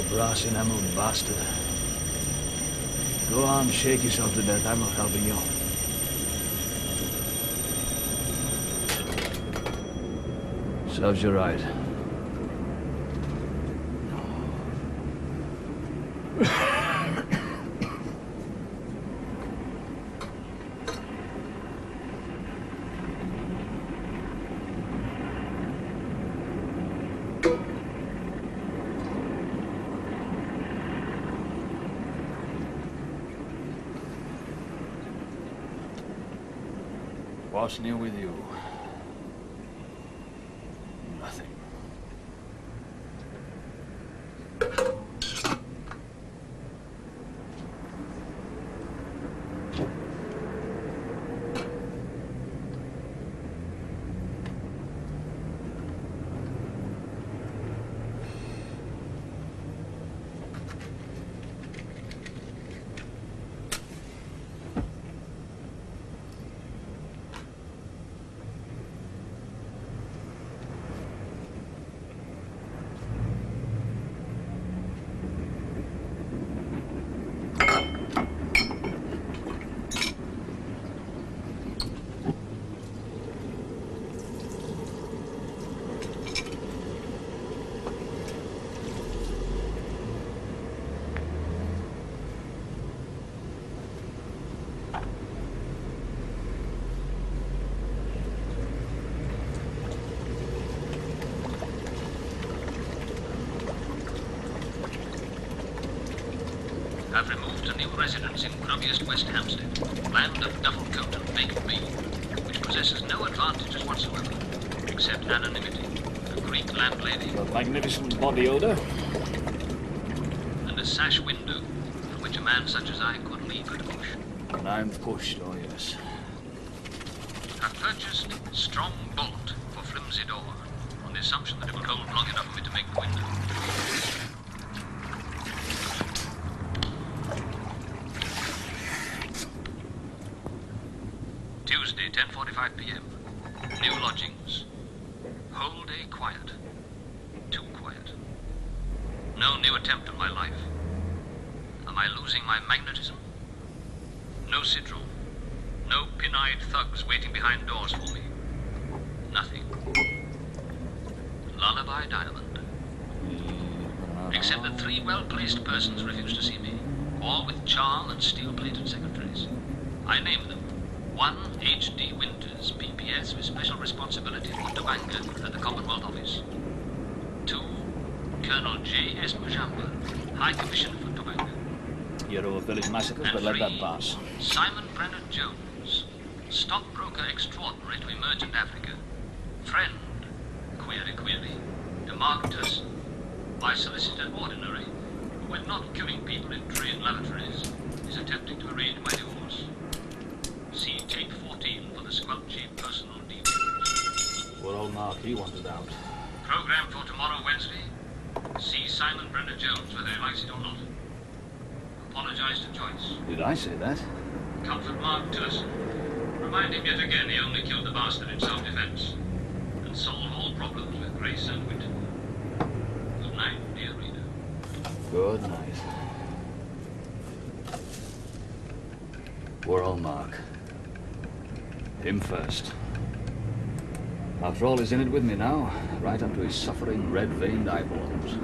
brass and emerald bastard. Go on, shake yourself to death. I'm not helping you. Serves you right. What's new with you? Nothing. I've removed a new residence in grubbiest West Hampstead, land of double coat and baked bean, which possesses no advantages whatsoever, except anonymity, a Greek landlady, A magnificent body odor. and a sash window, through which a man such as I could leap and push. And I'm pushed, oh yes. I've purchased strong bolt for flimsy door, on the assumption that it will hold long enough for me to make the window. Tuesday, 10:45 p.m. New lodgings. Whole day quiet. Too quiet. No new attempt on my life. Am I losing my magnetism? No sidral. No pin-eyed thugs waiting behind doors for me. Nothing. Lullaby Diamond. Except that 3 well-placed persons refuse to see me, all with charm and steel-plated secretaries. I name them. 1. H.D. Winters, PPS, with special responsibility for Topanga at the Commonwealth Office. 2. Colonel J.S. Mujamba, High Commissioner for Topanga. Hero of village massacres, And but let 3. that pass. Simon Brenner-Jones, stockbroker extraordinary to emergent Africa. Friend, query, demarctus, my solicitor ordinary, who, when not killing people in trade lavatories, is attempting to arrange my divorce. See tape 14 for the squelchy personal details. Poor old Mark, he wanted out. Program for tomorrow, Wednesday. See Simon Brenner-Jones, whether he likes it or not. Apologize to Joyce. Did I say that? Comfort Mark Tillerson. Remind him yet again he only killed the bastard in self-defense. And solve all problems with grace and wit. Good night, dear reader. Good night. Poor old Mark. Him first. After all, he's in it with me now, right up to his suffering, red-veined eyeballs.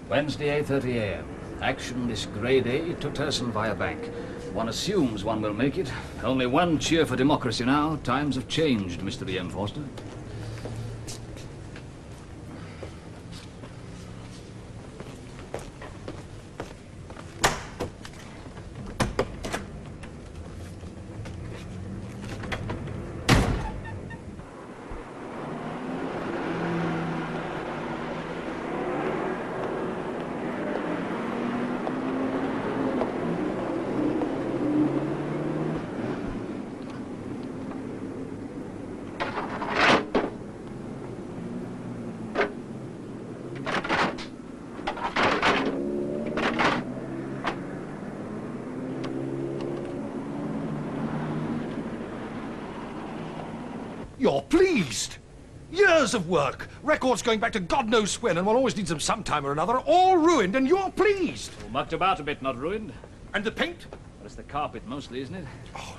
Wednesday, 8:30 a.m. Action this grey day to Turson via bank. One assumes one will make it. Only one cheer for democracy now. Times have changed, Mr. E.M. Forster. You're pleased! Years of work, records going back to God knows when, and one always needs them sometime or another, all ruined, and you're pleased! Well, mucked about a bit, not ruined. And the paint? Well, it's the carpet mostly, isn't it? Oh.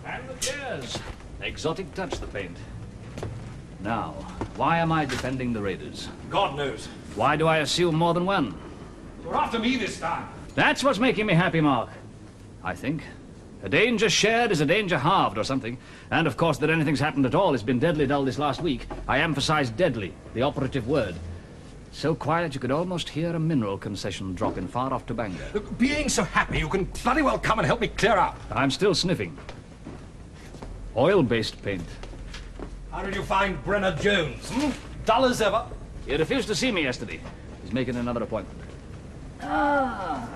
And the chairs. Exotic touch, the paint. Now, why am I defending the raiders? God knows. Why do I assume more than one? You're after me this time. That's what's making me happy, Mark. I think. A danger shared is a danger halved or something. And of course that anything's happened at all has been deadly dull this last week. I emphasize deadly, the operative word. So quiet you could almost hear a mineral concession dropping far off Topanga. Look, being so happy, you can bloody well come and help me clear up. I'm still sniffing. Oil-based paint. How did you find Brenner-Jones? Dull as ever? He refused to see me yesterday. He's making another appointment. Ah.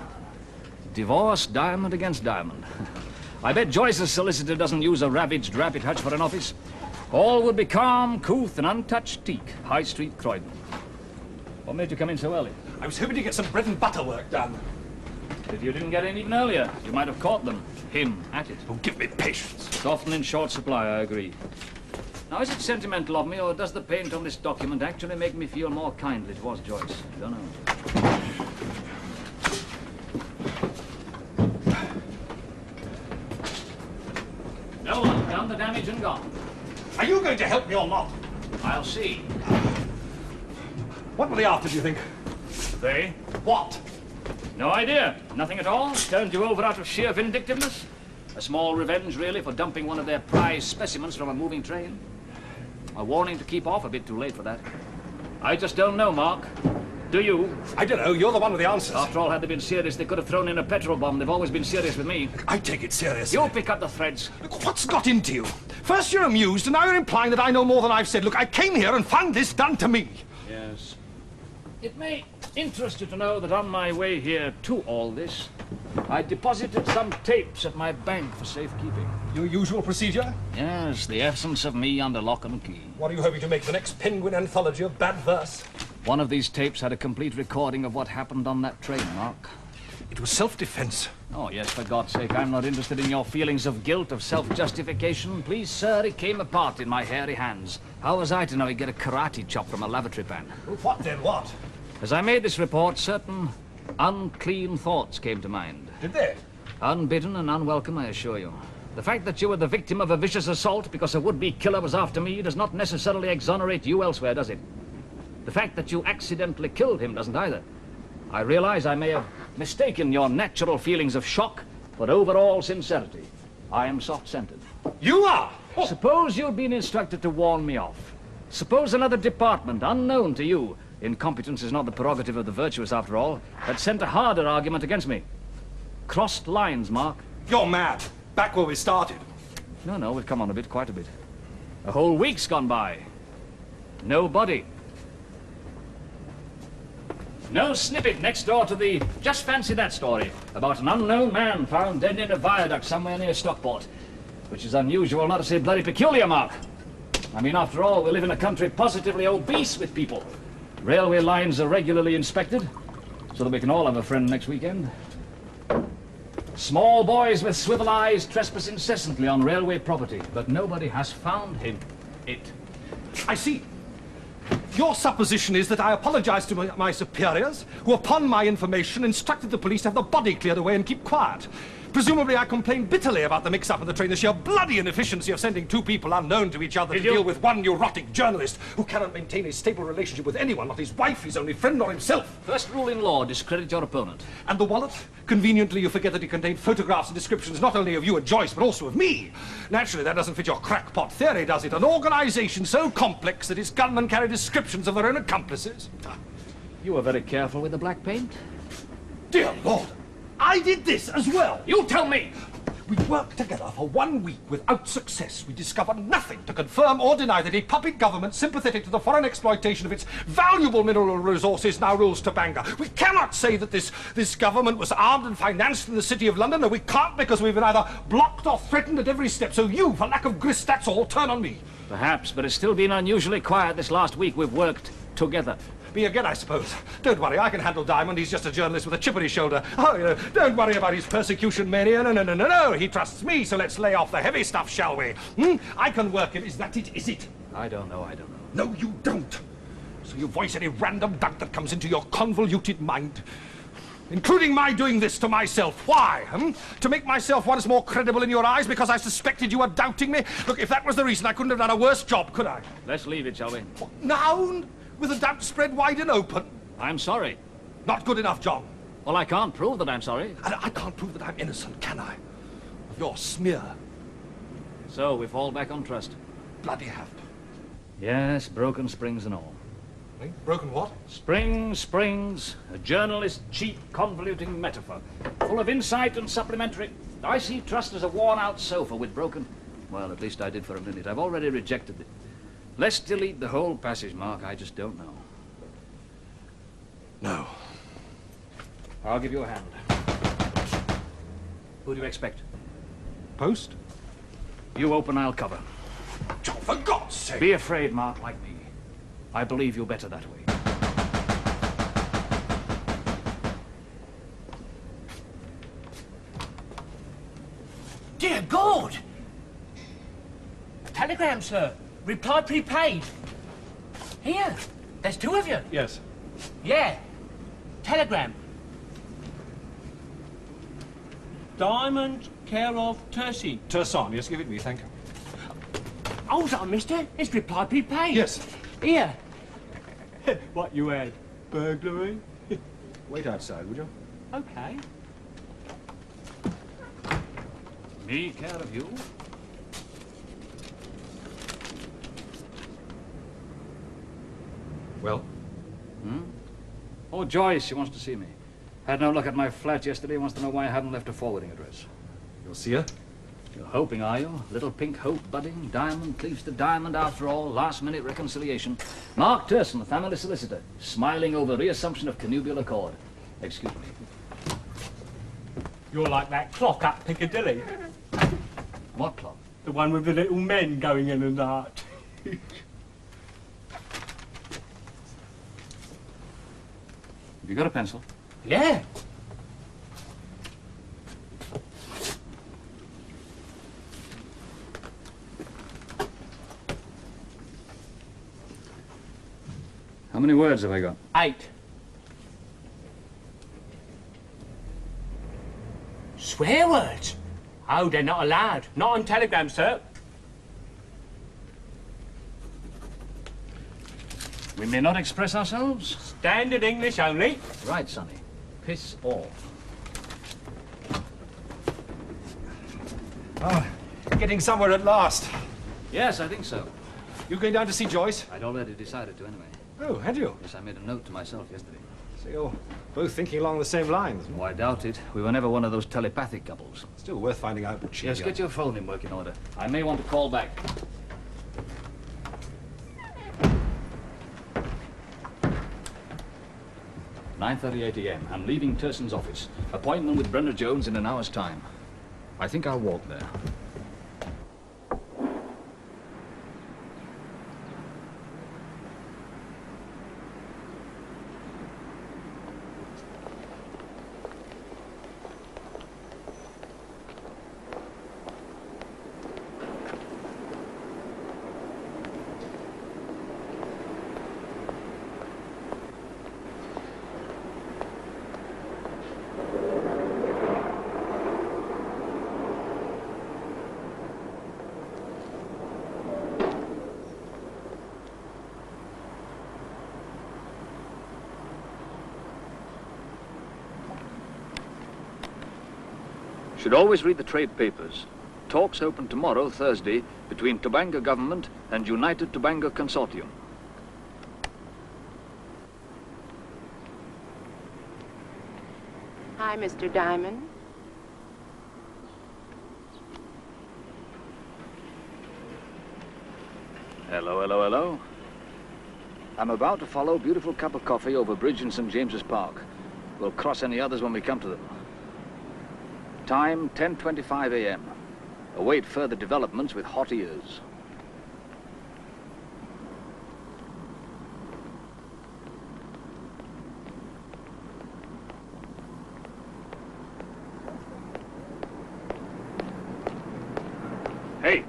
Divorce, diamond against diamond. I bet Joyce's solicitor doesn't use a ravaged rabbit hutch for an office. All would be calm, couth, and untouched teak. High Street, Croydon. What made you come in so early? I was hoping to get some bread and butter work done. If you didn't get in even earlier, you might have caught them. Him at it. Oh, give me patience. It's often in short supply, I agree. Now, is it sentimental of me, or does the paint on this document actually make me feel more kindly towards Joyce? I don't know. No one done the damage and gone. Are you going to help me or not? I'll see. What were they after, do you think? They? What? No idea. Nothing at all? Turned you over out of sheer vindictiveness? A small revenge, really, for dumping one of their prize specimens from a moving train? A warning to keep off, a bit too late for that. I just don't know, Mark. Do you? I don't know. You're the one with the answers. After all, had they been serious, they could have thrown in a petrol bomb. They've always been serious with me. I take it seriously. You pick up the threads. Look, what's got into you? First you're amused, and now you're implying that I know more than I've said. Look, I came here and found this done to me. Yes. It may interest you to know that on my way here to all this, I deposited some tapes at my bank for safekeeping. Your usual procedure? Yes, the essence of me under lock and key. What are you hoping to make the next Penguin anthology of bad verse? One of these tapes had a complete recording of what happened on that train, Mark. It was self-defense. Oh, yes, for God's sake, I'm not interested in your feelings of guilt, of self-justification. Please, sir, it came apart in my hairy hands. How was I to know he'd get a karate chop from a lavatory pan? What then, what? As I made this report, certain unclean thoughts came to mind. Did they? Unbidden and unwelcome, I assure you. The fact that you were the victim of a vicious assault because a would-be killer was after me does not necessarily exonerate you elsewhere, does it? The fact that you accidentally killed him doesn't either. I realize I may have mistaken your natural feelings of shock for overall sincerity. I am soft-centered. You are? Oh. Suppose you'd been instructed to warn me off. Suppose another department, unknown to you, incompetence is not the prerogative of the virtuous after all, had sent a harder argument against me. Crossed lines, Mark. You're mad. Back where we started. No, we've come on a bit, quite a bit. A whole week's gone by. No body. No snippet next door to the... Just fancy that story about an unknown man found dead in a viaduct somewhere near Stockport. Which is unusual, not to say bloody peculiar, Mark. I mean, after all, we live in a country positively obese with people. Railway lines are regularly inspected, so that we can all have a friend next weekend. Small boys with swivel eyes trespass incessantly on railway property, but nobody has found him. I see. Your supposition is that I apologized to my superiors, who upon my information instructed the police to have the body cleared away and keep quiet. Presumably I complained bitterly about the mix-up on the train, the sheer bloody inefficiency of sending two people unknown to each other to deal with one neurotic journalist who cannot maintain a stable relationship with anyone, not his wife, his only friend, or himself. First rule in law, discredit your opponent. And the wallet? Conveniently, you forget that it contained photographs and descriptions not only of you and Joyce, but also of me. Naturally, that doesn't fit your crackpot theory, does it? An organization so complex that its gunmen carry descriptions of their own accomplices. You were very careful with the black paint. Dear Lord, I did this as well. You tell me! We worked together for 1 week without success. We discovered nothing to confirm or deny that a puppet government sympathetic to the foreign exploitation of its valuable mineral resources now rules Topanga. We cannot say that this government was armed and financed in the City of London, and we can't because we've been either blocked or threatened at every step. So you, for lack of grist, that's all, turn on me. Perhaps, but it's still been unusually quiet this last week we've worked together. Me again, I suppose. Don't worry, I can handle Diamond. He's just a journalist with a chip on his shoulder. Oh, you know, don't worry about his persecution mania. No. He trusts me, so let's lay off the heavy stuff, shall we? I can work him. Is that it? Is it? I don't know. No, you don't. So you voice any random doubt that comes into your convoluted mind. Including my doing this to myself. Why? To make myself once more credible in your eyes because I suspected you were doubting me? Look, if that was the reason, I couldn't have done a worse job, could I? Let's leave it, shall we? What, now? With the doubt spread wide and open? I'm sorry. Not good enough, John. Well, I can't prove that I'm sorry. And I can't prove that I'm innocent, can I? Of your smear. So, we fall back on trust. Bloody have. Yes, broken springs and all. Broken what? Springs. A journalist's cheap, convoluting metaphor. Full of insight and supplementary. I see trust as a worn-out sofa with broken... Well, at least I did for a minute. I've already rejected it. Let's delete the whole passage, Mark. I just don't know. No. I'll give you a hand. Who do you expect? Post? You open, I'll cover. John, for God's sake! Be afraid, Mark, like me. I believe you better that way. Dear God! Telegram, sir. Reply prepaid. Here. There's two of you. Yes. Yeah. Telegram. Diamond, care of Tursi. Turson, yes, give it me, thank you. Hold on, mister. It's reply prepaid. Yes. Here. What you had? Burglary? Wait outside, would you? Okay. Me care of you? Well? Oh, Joyce, she wants to see me. Had no luck at my flat yesterday, wants to know why I haven't left a forwarding address. You'll see her? You're hoping, are you? Little pink hope budding, diamond cleaves to diamond after all, last-minute reconciliation. Mark Turson, the family solicitor, smiling over reassumption of connubial accord. Excuse me. You're like that clock up Piccadilly. What clock? The one with the little men going in and out. Have you got a pencil? Yeah. How many words have I got? 8. Swear words? Oh, they're not allowed. Not on Telegram, sir. We may not express ourselves? Standard English only. Right, Sonny. Piss off. Oh, getting somewhere at last. Yes, I think so. You going down to see Joyce? I'd already decided to anyway. Oh, had you? Yes, I made a note to myself yesterday. So you're both thinking along the same lines. Oh, I doubt it. We were never one of those telepathic couples. Still worth finding out what she... Yes, get your phone in working order. I may want to call back. "9:38 a.m. I'm leaving Turson's office. Appointment with Brenner-Jones in an hour's time. I think I'll walk there. Should always read the trade papers. Talks open tomorrow, Thursday, between Topanga government and United Topanga Consortium. Hi, Mr. Diamond. Hello, hello, hello. I'm about to follow a beautiful cup of coffee over a bridge in St. James's Park. We'll cross any others when we come to them. Time, 10:25 a.m. Await further developments with hot ears. Hey!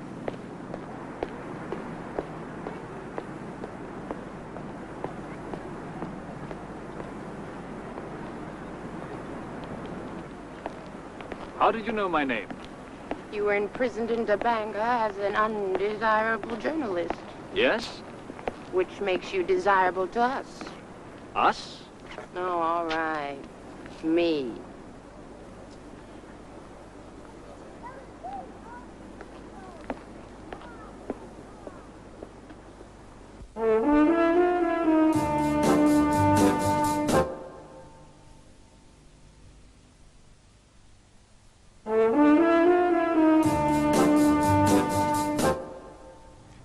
How did you know my name? You were imprisoned in Topanga as an undesirable journalist, Yes? which makes you desirable to us. Us? Oh, all right. Me.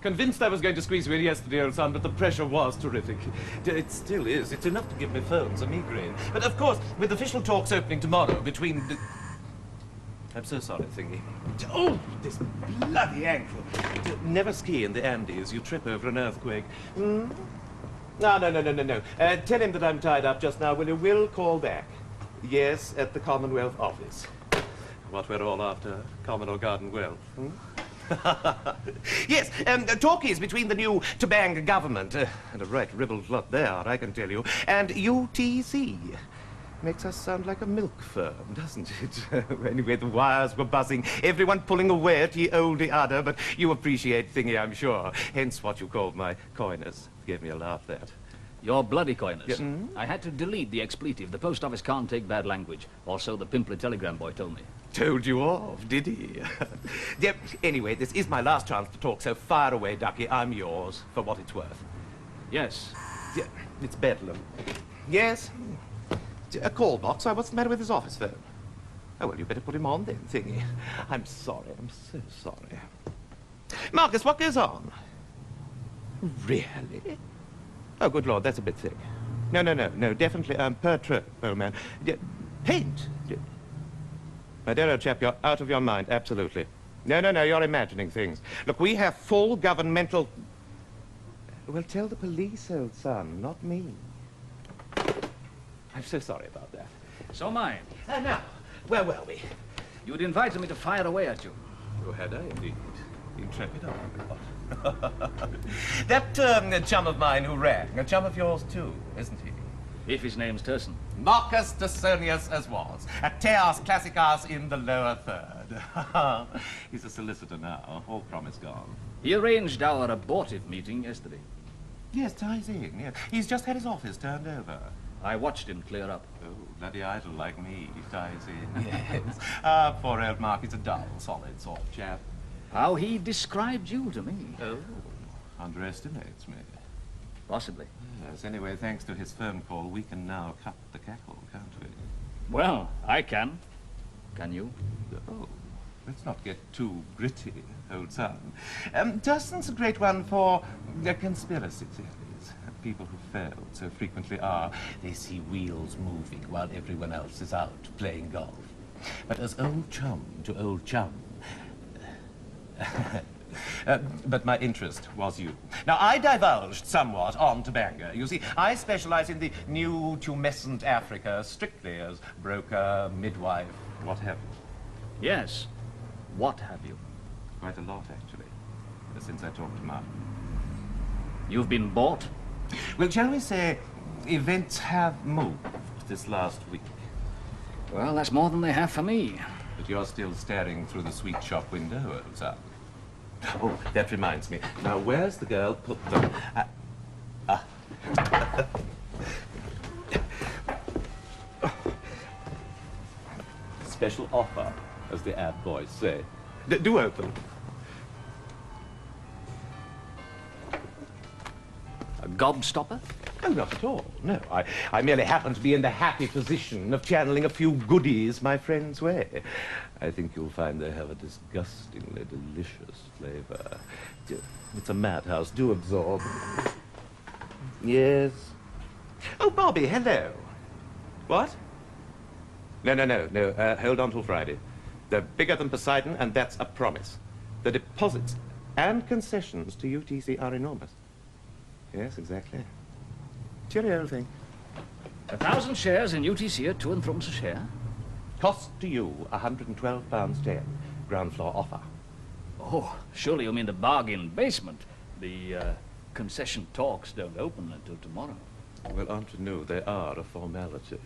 Convinced I was going to squeeze you in yesterday, old son, but the pressure was terrific. It still is. It's enough to give me phones, a migraine. But of course, with official talks opening tomorrow between... I'm so sorry, Thingy. Oh, this bloody ankle. Never ski in the Andes. You trip over an earthquake. Hmm? No. Tell him that I'm tied up just now, will you? Will call back. Yes, at the Commonwealth office. What we're all after, common or garden wealth. Hmm? Yes, talkies between the new Topanga government, and a right ribald lot they are, I can tell you, and UTC. Makes us sound like a milk firm, doesn't it? Anyway, the wires were buzzing, everyone pulling away at ye olde udder, but you appreciate Thingy, I'm sure. Hence what you called my coyness. Gave me a laugh, that. Your bloody coyness. Yeah, mm? I had to delete the expletive. The post office can't take bad language. Or so the pimply telegram boy told me. Told you off, did he? Yeah, anyway, this is my last chance to talk, so fire away, Ducky. I'm yours, for what it's worth. Yes. Yeah, it's bedlam. Yes? A call box? What's the matter with his office phone? Oh, well, you better put him on then, Thingy. I'm sorry, I'm so sorry. Marcus, what goes on? Really? Oh, good Lord, that's a bit thick. No, definitely, per trip, old man. Paint? My dear old chap, you're out of your mind, absolutely. No, you're imagining things. Look, we have full governmental... Well, tell the police, old son, not me. I'm so sorry about that. So am I. Now, where were we? You'd invited me to fire away at you. Oh, had I indeed? Intrepid old That chum of mine who rang, a chum of yours too, isn't he? If his name's Turson. Marcus Dusonius as was, at Teos Classicas in the lower third. He's a solicitor now, all promise gone. He arranged our abortive meeting yesterday. Yes, ties in, yes. He's just had his office turned over. I watched him clear up. Oh, bloody idle like me, ties in, yes. Poor old Mark, he's a dull, solid sort of chap. How he described you to me. Oh, underestimates me. Possibly. Yes, anyway, thanks to his phone call, we can now cut the cackle, can't we? Well, I can. Can you? Oh, let's not get too gritty, old son. Turston's a great one for conspiracy theories. People who fail so frequently are, they see wheels moving while everyone else is out playing golf. But as old chum to old chum... but my interest was you. Now, I divulged somewhat on Topanga. You see, I specialize in the new tumescent Africa, strictly as broker, midwife, what have you. Yes. What have you? Quite a lot, actually, since I talked to Mark. You've been bought? Well, shall we say, events have moved this last week. Well, that's more than they have for me. But you're still staring through the sweet shop window, old son. Oh, that reminds me. Now, where's the girl put them? Special offer. as the ad boys say. Do open. A gobstopper? Oh, not at all, no. I merely happen to be in the happy position of channeling a few goodies my friend's way. I think you'll find they have a disgustingly delicious flavor. It's a madhouse. Do absorb. Yes. Oh, Bobby, hello. What? No. Hold on till Friday. They're bigger than Poseidon, and that's a promise. The deposits and concessions to UTC are enormous. Yes, exactly. Cheerio, old thing. 1,000 shares in UTC at 2 and 3 a share? Cost to you £112.10. Ground floor offer. Oh, surely you mean the bargain basement. The concession talks don't open until tomorrow. Well, aren't you know they are a formality?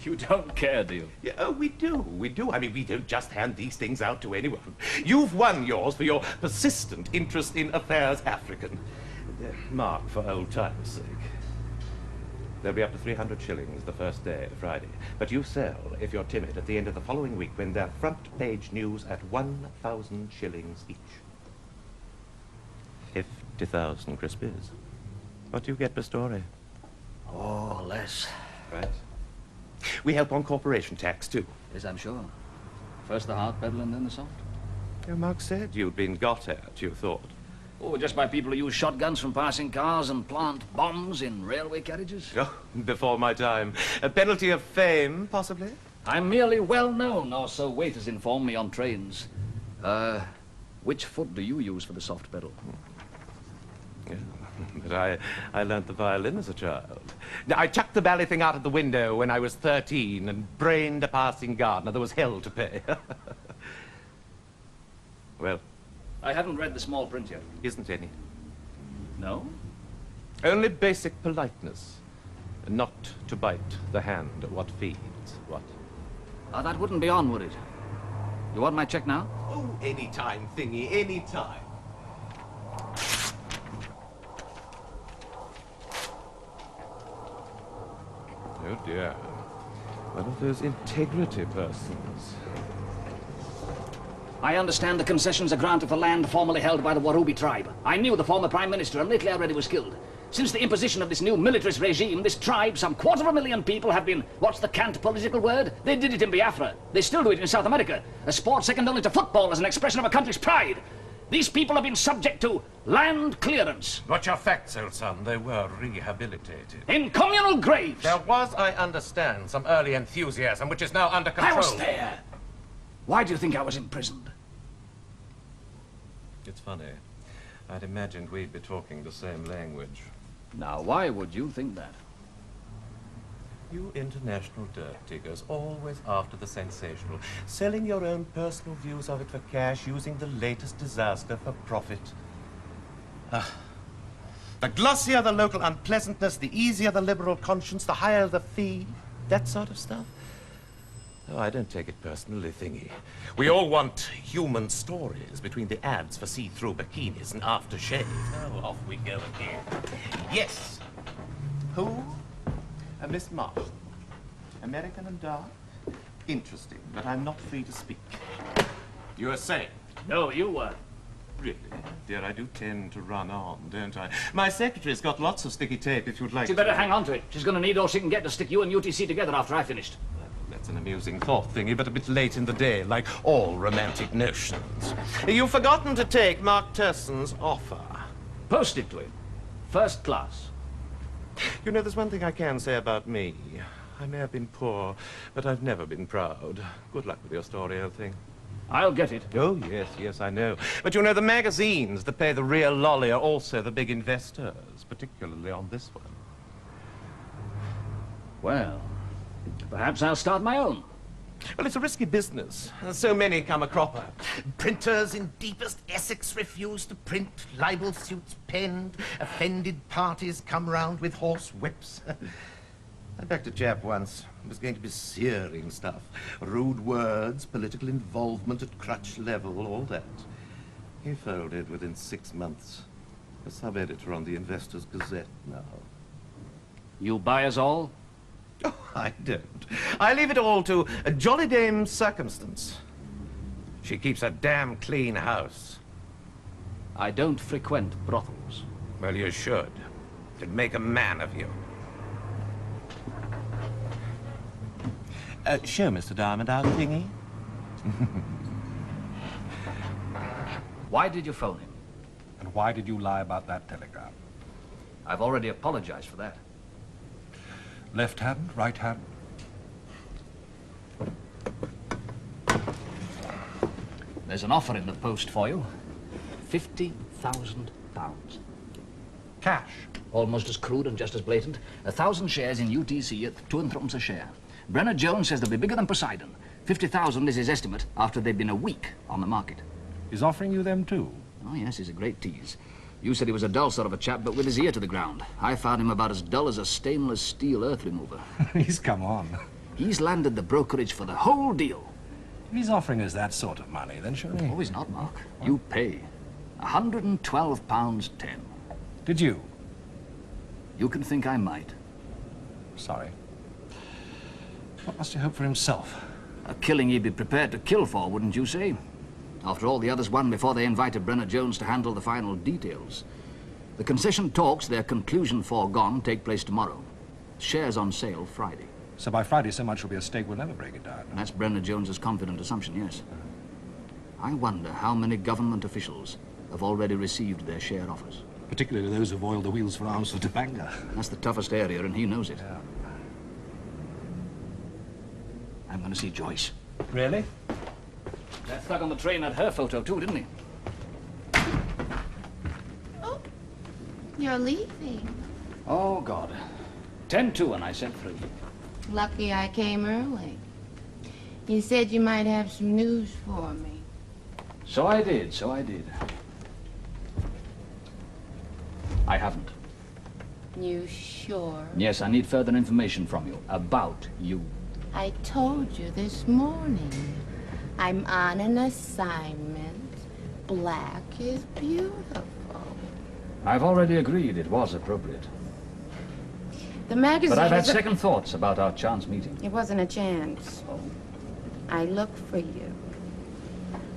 You don't care, do you? Yeah, oh, we do. I mean, we don't just hand these things out to anyone. You've won yours for your persistent interest in affairs African. Mark, for old time's sake. They'll be up to 300 shillings the first day, Friday. But you sell, if you're timid, at the end of the following week when they're front-page news at 1,000 shillings each. 50,000 crispies. What do you get per story? Oh, less. Right. We help on corporation tax, too. Yes, I'm sure. First the hard pedal and then the soft. Yeah, Mark said you'd been got at, you thought. Oh, just by people who use shotguns from passing cars and plant bombs in railway carriages? Oh, before my time. A penalty of fame, possibly? I'm merely well known, or so waiters inform me on trains. Which foot do you use for the soft pedal? Yeah, but I learnt the violin as a child. I chucked the ballet thing out of the window when I was 13 and brained a passing gardener. There was hell to pay. Well? I haven't read the small print yet. Isn't any. No? Only basic politeness. Not to bite the hand what feeds. What? That wouldn't be on, would it? You want my check now? Oh, any time, thingy, any time. Oh dear. One of those integrity persons. I understand the concessions are granted for land formerly held by the Warubi tribe. I knew the former Prime Minister, and lately I read he was killed. Since the imposition of this new militarist regime, this tribe, some 250,000 people, have been, what's the cant political word? They did it in Biafra. They still do it in South America. A sport second only to football as an expression of a country's pride. These people have been subject to land clearance. What's your facts, old son? They were rehabilitated. In communal graves. There was, I understand, some early enthusiasm, which is now under control. I was there. Why do you think I was imprisoned? It's funny. I'd imagined we'd be talking the same language. Now, why would you think that? You international dirt diggers, always after the sensational, selling your own personal views of it for cash, using the latest disaster for profit. The glossier the local unpleasantness, the easier the liberal conscience, the higher the fee, that sort of stuff. Oh, I don't take it personally, thingy. We all want human stories between the ads for see-through bikinis and aftershave. Oh, off we go again. Yes. Who? Miss Marsh. American and dark? Interesting, but I'm not free to speak. You were saying? No, you were. Really? Dear, I do tend to run on, don't I? My secretary's got lots of sticky tape if you'd like She'd to. better hang on to it. She's going to need all she can get to stick you and UTC together after I finished. Well, that's an amusing thought, thingy, but a bit late in the day, like all romantic notions. You've forgotten to take Mark Terson's offer. Post it to him. First class. You know, there's one thing I can say about me. I may have been poor, but I've never been proud. Good luck with your story, old thing. I'll get it. Oh, yes, I know. But you know, the magazines that pay the real lolly are also the big investors, particularly on this one. Well, perhaps I'll start my own. Well, it's a risky business. So many come a cropper. Printers in deepest Essex refuse to print, libel suits penned, offended parties come round with horse whips. I backed a chap once. It was going to be searing stuff. Rude words, political involvement at crutch level, all that. He folded within 6 months. A sub-editor on the Investors' Gazette now. You buy us all? Oh, I don't. I leave it all to a jolly dame Circumstance. She keeps a damn clean house. I don't frequent brothels. Well, you should. It'd make a man of you. Show Mr. Diamond our thingy. Why did you phone him? And why did you lie about that telegram? I've already apologized for that. Left hand, right hand? There's an offer in the post for you. £50,000. Cash. Almost as crude and just as blatant. 1,000 shares in UTC at 2 and 3 a share. Brenner-Jones says they'll be bigger than Poseidon. 50,000 is his estimate after they've been a week on the market. He's offering you them too? Oh, yes, he's a great tease. You said he was a dull sort of a chap, but with his ear to the ground. I found him about as dull as a stainless steel earth remover. He's come on. He's landed the brokerage for the whole deal. If he's offering us that sort of money, then surely... Oh, he's not, Mark. You pay. £112.10. Did you? You can think I might. Sorry. What must he hope for himself? A killing he'd be prepared to kill for, wouldn't you say? After all, the others won before they invited Brenner-Jones to handle the final details. The concession talks, their conclusion foregone, take place tomorrow. Shares on sale Friday. So by Friday, so much will be at stake we'll never break it down. That's Brenner-Jones's confident assumption, yes. I wonder how many government officials have already received their share offers. Particularly those who've oiled the wheels for arms for Topanga. That's the toughest area, and he knows it. Yeah. I'm going to see Joyce. Really? That thug on the train had her photo too, didn't he? Oh, you're leaving. Oh, God. 10-2, and I said 3. Lucky I came early. You said you might have some news for me. So I did, so I did. I haven't. You sure? Yes, I need further information from you about you. I told you this morning. I'm on an assignment. Black is beautiful. I've already agreed it was appropriate. The magazine But I've had is a- second thoughts about our chance meeting. It wasn't a chance. Oh. I looked for you.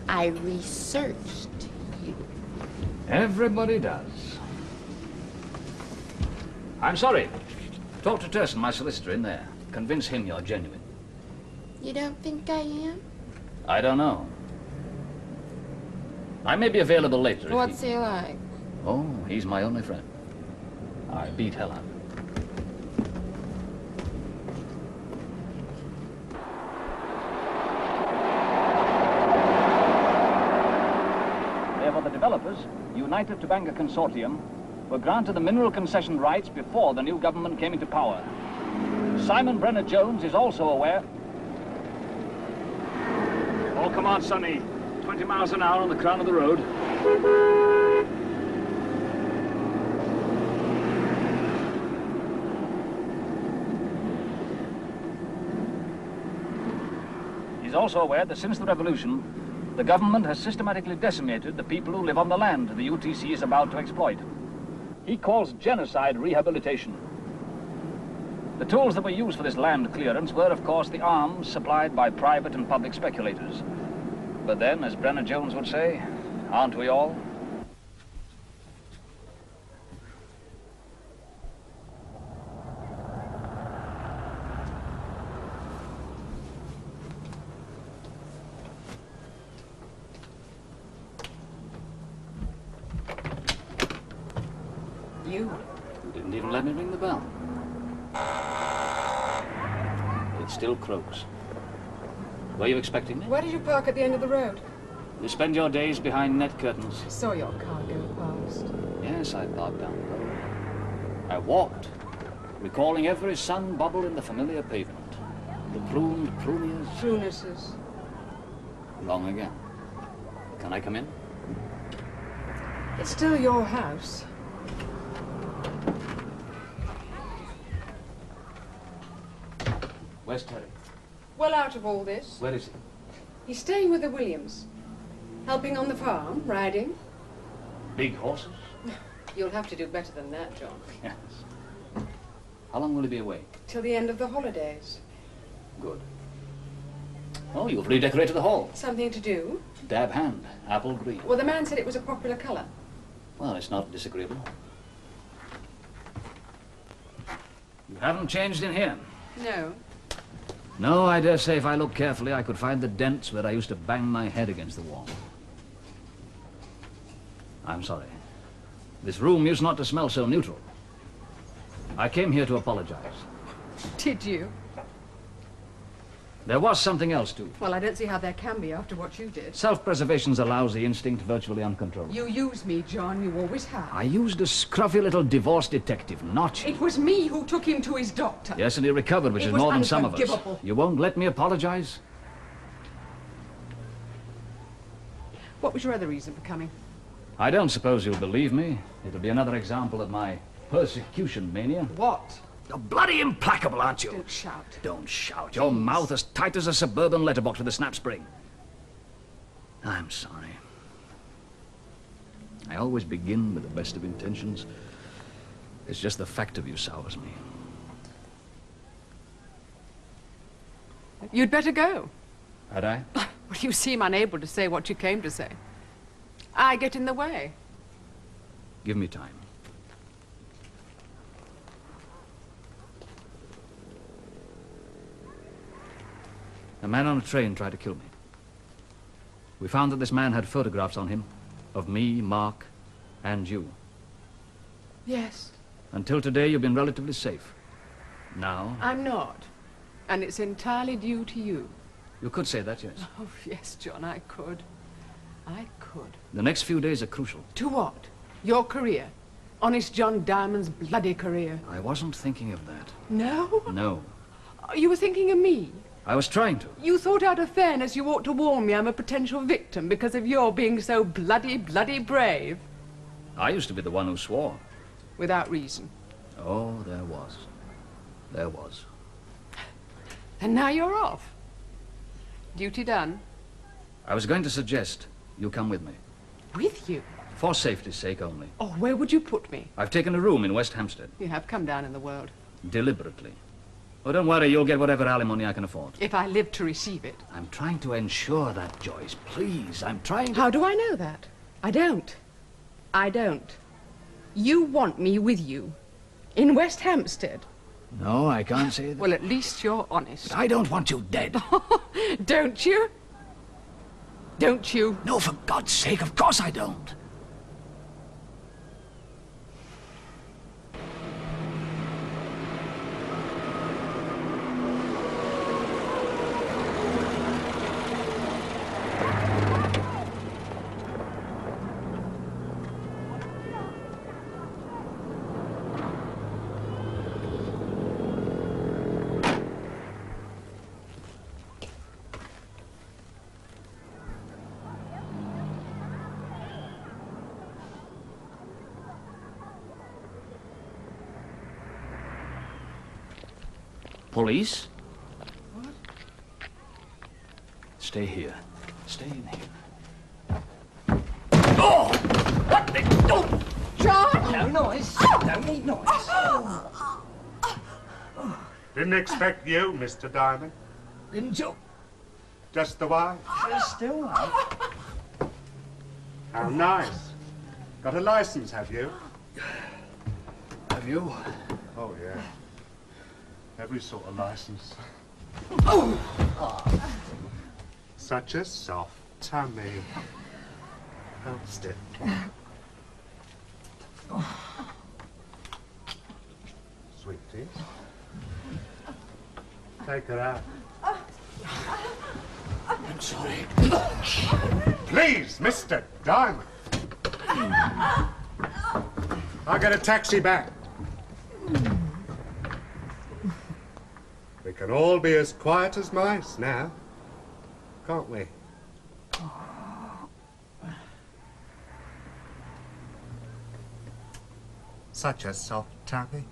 I researched you. Everybody does. I'm sorry. Talk to Turson, my solicitor, in there. Convince him you're genuine. You don't think I am? I don't know. I may be available later. What's he like? Oh, he's my only friend. I beat hell out of him. Therefore, the developers, United Topanga Consortium, were granted the mineral concession rights before the new government came into power. Simon Brenner-Jones is also aware. Oh, come on, Sonny. 20 miles an hour on the crown of the road. He's also aware that since the revolution, the government has systematically decimated the people who live on the land the UTC is about to exploit. He calls genocide rehabilitation. The tools that were used for this land clearance were, of course, the arms supplied by private and public speculators. But then, as Brenner-Jones would say, aren't we all? You didn't even let me ring the bell. It still croaks. Were you expecting me? Why did you park at the end of the road? You spend your days behind net curtains. I saw your car go past. Yes, I parked down the road. I walked, recalling every sun bubble in the familiar pavement. The pruned pruniers. Prunuses. Wrong again. Can I come in? It's still your house. Where's Terry? Well out of all this. Where is he? He's staying with the Williams. Helping on the farm, riding. Big horses? You'll have to do better than that, John. Yes. How long will he be away? Till the end of the holidays. Good. Oh, you've redecorated the hall. Something to do? Dab hand, apple green. Well, the man said it was a popular colour. Well, it's not disagreeable. You haven't changed in here? No. No, I dare say if I look carefully, I could find the dents where I used to bang my head against the wall. I'm sorry. This room used not to smell so neutral. I came here to apologize. Did you? There was something else, too. Well, I don't see how there can be after what you did. Self-preservation's a lousy instinct, virtually uncontrollable. You used me, John. You always have. I used a scruffy little divorce detective, not you. It was me who took him to his doctor. Yes, and he recovered, which It is was more than some of us. unforgivable. You won't let me apologize? What was your other reason for coming? I don't suppose you'll believe me. It'll be another example of my persecution mania. What? You're bloody implacable, aren't you? Don't shout. Don't shout. Your mouth as tight as a suburban letterbox with a snap spring. I'm sorry. I always begin with the best of intentions. It's just the fact of you sours me. You'd better go. Had I? Well, you seem unable to say what you came to say. I get in the way. Give me time. A man on a train tried to kill me. We found that this man had photographs on him of me, Mark, and you. Yes. Until today, you've been relatively safe. Now, I'm not. And it's entirely due to you. you could say that, yes. Oh, yes, John, I could. I could. The next few days are crucial. To what? Your career? Honest John Diamond's bloody career? I wasn't thinking of that. No? No. You were thinking of me? I was trying to. You thought out of fairness you ought to warn me I'm a potential victim because of your being so bloody brave. I used to be the one who swore. Without reason. Oh, there was. There was. And now you're off. Duty done. I was going to suggest you come with me. With you? For safety's sake only. Oh, where would you put me? I've taken a room in West Hampstead. You have come down in the world. Deliberately. Oh, don't worry, you'll get whatever alimony I can afford. If I live to receive it. I'm trying to ensure that, Joyce. Please, I'm trying to... How do I know that? I don't. I don't. You want me with you. In West Hampstead. No, I can't say that. Well, at least you're honest. I don't want you dead. Don't you? Don't you? No, for God's sake, of course I don't. Police? What? Stay here. Stay in here. Oh! What the... Oh! John! No noise. Don't need noise. Didn't expect you, Mr. Diamond. Didn't you? Just the wife. Still alive. How nice. Got a license, have you? Have you? Oh, yeah. Every sort of license. Such a soft tummy. Helps it. Sweetie. Take her out. I'm sorry. Please, Mr. Diamond. I'll get a taxi back. We can all be as quiet as mice now, can't we? Such a soft tummy.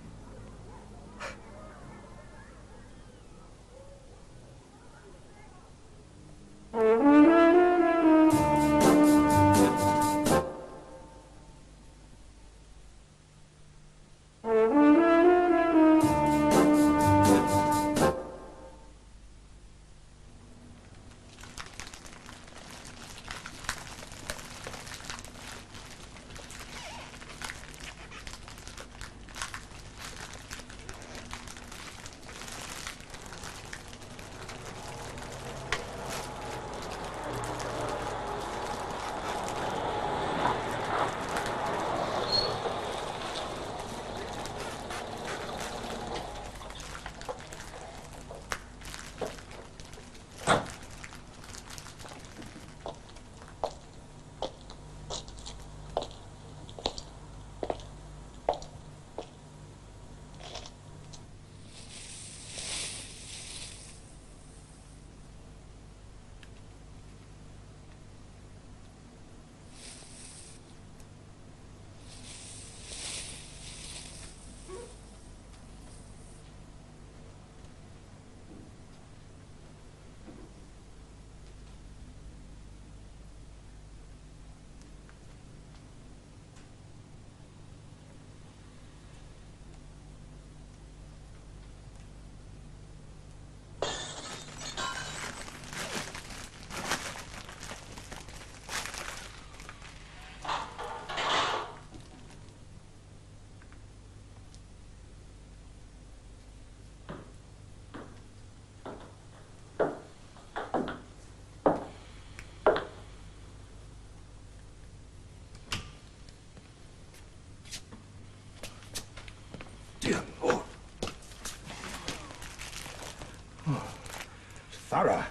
thorough.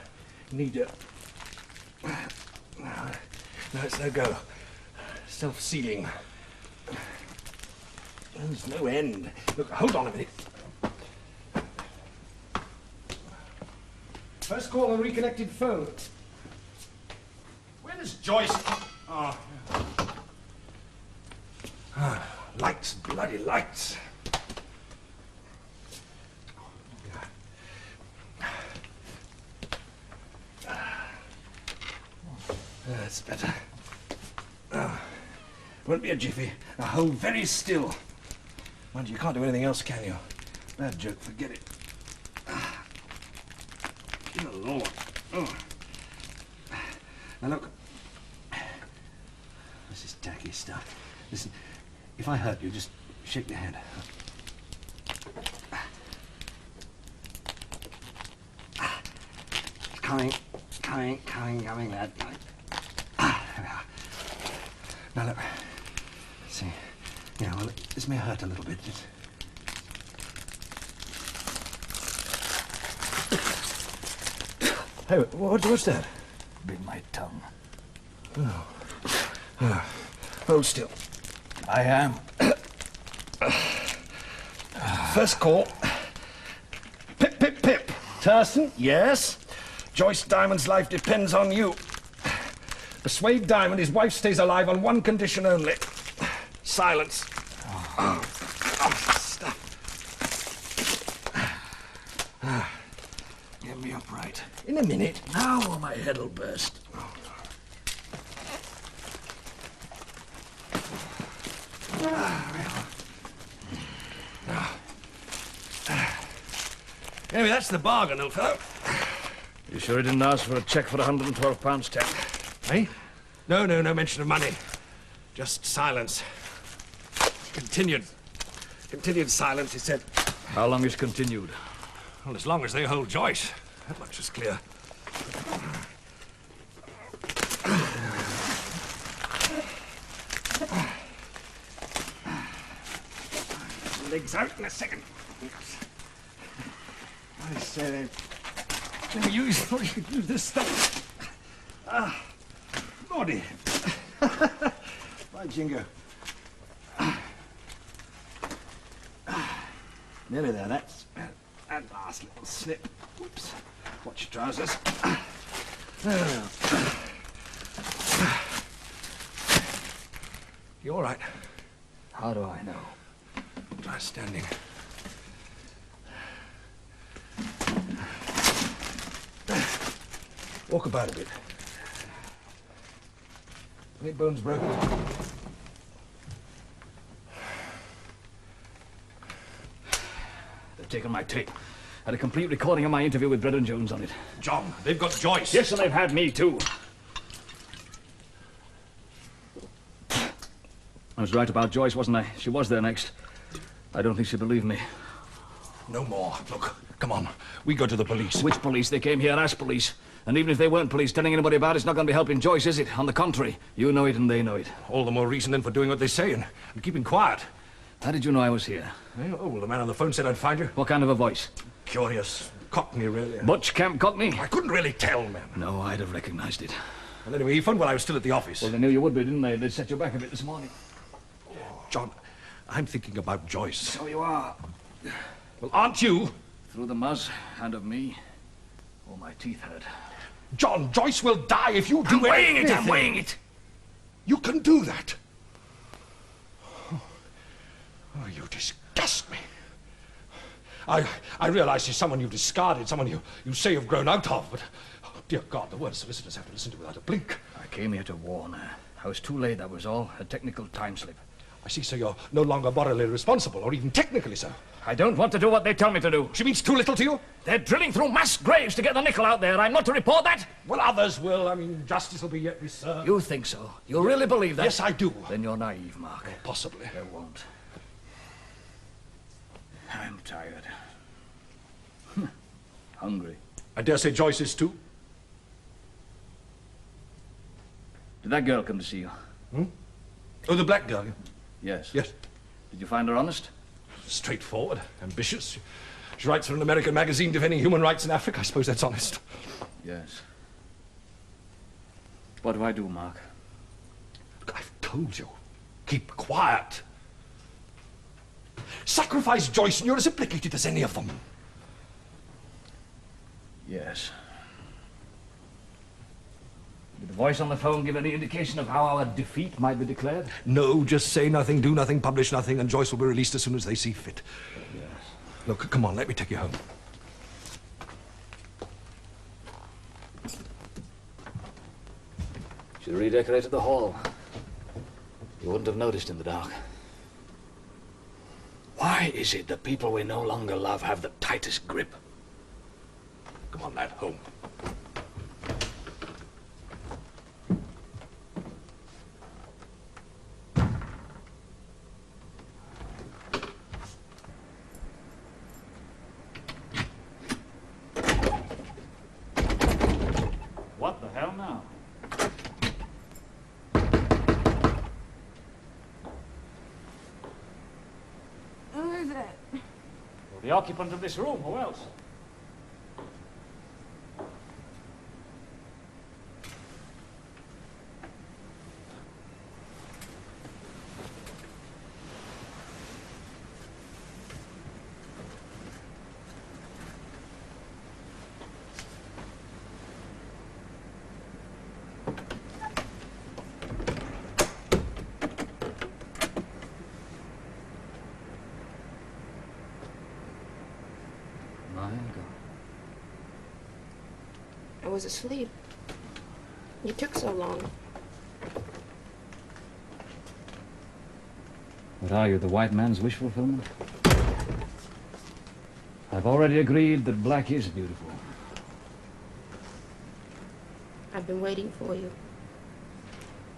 Need a... No, it's no go. Self-sealing. There's no end. Look, hold on a minute. First call on reconnected phone. Where is Joyce? Oh. Lights, bloody lights. That's better. Won't be a jiffy. Now hold very still. Mind you can't do anything else, can you? Bad joke, forget it. Good Lord. Oh. Now look. This is tacky stuff. Listen, if I hurt you, just shake your hand. Coming, lad. There we are. Now look. Let's see. Yeah, well, this may hurt a little bit. Hey, what's that? Bit my tongue. Oh. Hold still. I am. First call. Pip, pip, pip. Turson, yes? Joyce Diamond's life depends on you. Persuade Diamond his wife stays alive on one condition only. Silence. Oh, stuff. Get me upright. In a minute. Now or my head'll burst. Anyway, that's the bargain, old fellow. You sure he didn't ask for a cheque for £112, Ted? Eh? No mention of money. Just silence. Continued silence, he said. How long is continued? Well, as long as they hold Joyce. That much is clear. Legs out in a second. Oops. I said, never thought you could use this stuff. Lordy. Right, Jingo. Nearly there, that's that last little snip. Oops. Watch your trousers. You all right? How do I know? Try standing. Walk about a bit. Any bones broken? They've taken my tape. Had a complete recording of my interview with Brenner-Jones on it. John, they've got Joyce. Yes, and they've had me too. I was right about Joyce, wasn't I? She was there next. I don't think she believed me. No more. Look, come on. We go to the police. Which police? They came here as police. And even if they weren't police, telling anybody about it's not going to be helping Joyce, is it? On the contrary, you know it and they know it. All the more reason then for doing what they say and keeping quiet. How did you know I was here? Oh, well, the man on the phone said I'd find you. What kind of a voice? Curious. Cockney, really. Butch Camp Cockney? I couldn't really tell, man. No, I'd have recognized it. Well, anyway, he phoned while I was still at the office. Well, they knew you would be, didn't they? They'd set you back a bit this morning. John, I'm thinking about Joyce. So you are. Well, aren't you? Through the muzz and of me. Oh, my teeth hurt. John, Joyce will die if you do anything. I'm weighing it. You can do that. Oh, you disgust me. I realize he's someone you've discarded, someone you say you've grown out of, but, oh, dear God, the words solicitors have to listen to without a blink. I came here to warn her. I was too late, that was all. A technical time slip. I see, so you're no longer morally responsible, or even technically so. I don't want to do what they tell me to do. She means too little to you? They're drilling through mass graves to get the nickel out there. I'm not to report that? Well, others will. I mean, justice will be yet be served. You think so? You really believe that? Yes, I do. Then you're naive, Mark. Well, possibly. There won't. I'm tired. Hungry. I dare say Joyce is too. Did that girl come to see you? Oh, the black girl? Yes. Yes. Did you find her honest? Straightforward, ambitious. She writes for an American magazine defending human rights in Africa. I suppose that's honest. Yes. What do I do, Mark? Look, I've told you. Keep quiet. Sacrifice Joyce and you're as implicated as any of them. Yes. Did the voice on the phone give any indication of how our defeat might be declared? No, just say nothing, do nothing, publish nothing, and Joyce will be released as soon as they see fit. Yes. Look, come on, let me take you home. Should have redecorated the hall. You wouldn't have noticed in the dark. Why is it that people we no longer love have the tightest grip? Come on, lad, home. What the hell now? Who is it? Well, the occupant of this room, who else? My God. I was asleep. You took so long. What are you, the white man's wish fulfillment? I've already agreed that black is beautiful. I've been waiting for you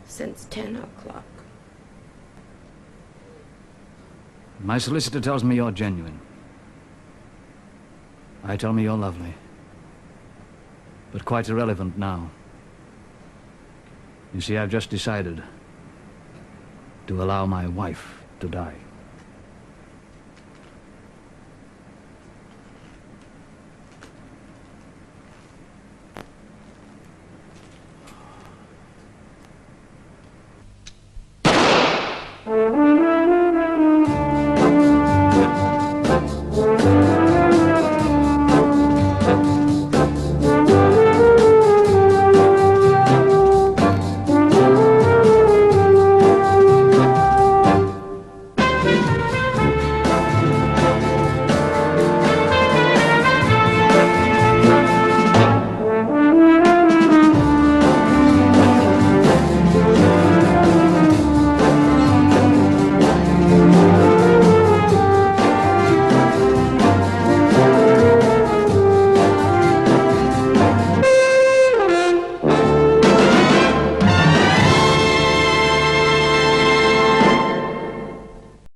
since 10 o'clock. My solicitor tells me you're genuine. I tell me you're lovely. But quite irrelevant now. You see, I've just decided to allow my wife to die.